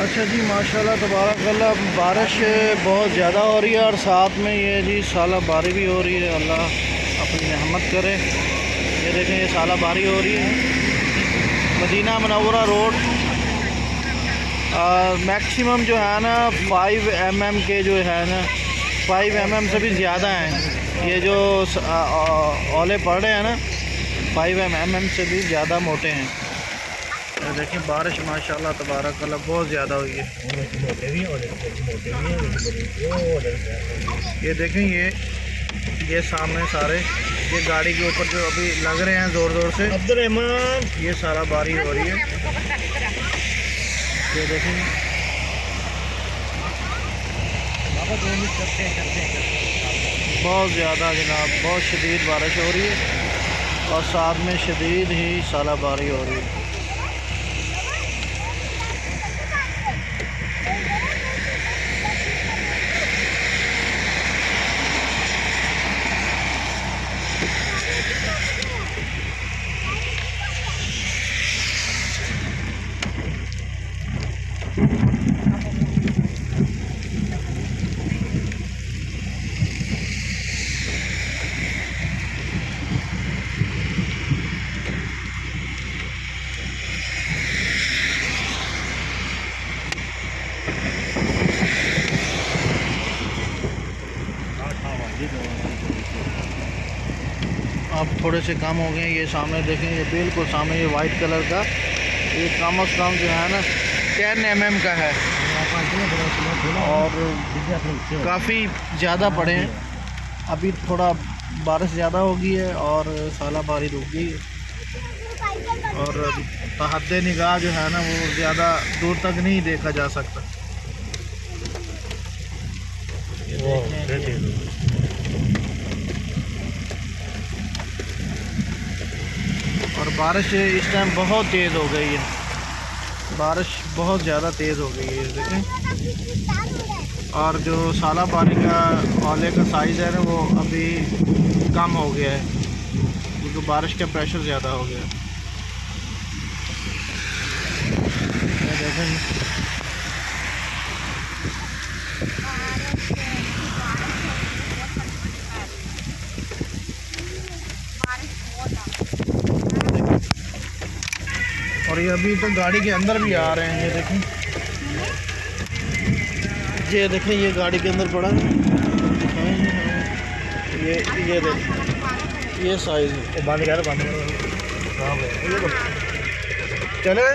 अच्छा जी, माशाल्लाह तबारकल्लाह, बारिश बहुत ज़्यादा हो रही है और साथ में ये जी साला बारी भी हो रही है। अल्लाह अपनी रहमत करे। ये देखें, ये साला बारी हो रही है। मदीना मुनव्वरा रोड मैक्सिमम जो है ना 5 mm के जो है ना 5 mm से भी ज़्यादा हैं। ये जो ओले पड़ रहे हैं ना 5 mm से भी ज़्यादा मोटे हैं। देखिए बारिश माशाल्लाह तबारकल्लाह बहुत ज़्यादा हुई है। ये देखें, ये सामने सारे ये गाड़ी के ऊपर जो अभी लग रहे हैं ज़ोर ज़ोर से, अब्दुर्रहमान, ये सारा बारी हो रही है। ये देखें, बहुत ज़्यादा जनाब, बहुत शदीद बारिश हो रही है और साथ में शदीद ही साला बारी हो रही है। अब थोड़े से कम हो गए। ये सामने देखें, ये बिल्कुल सामने ये वाइट कलर का, ये कम से कम जो है ना 10 mm का है और काफ़ी ज़्यादा पड़े हैं। अभी थोड़ा बारिश ज़्यादा हो गई है और साला बारी रुक गई है और तहद्दे निगाह जो है ना वो ज़्यादा दूर तक नहीं देखा जा सकता। और बारिश इस टाइम बहुत तेज़ हो गई है, बारिश बहुत ज़्यादा तेज़ हो गई है देखें। और जो साला बारी का ओले का साइज़ है ना वो अभी कम हो गया है क्योंकि बारिश का प्रेशर ज़्यादा हो गया है। देखें, और ये अभी तो गाड़ी के अंदर भी आ रहे हैं। ये देखें, ये देखें, ये गाड़ी के अंदर पड़ा है। ये देखें, ये साइज़ है। बंद कर चले।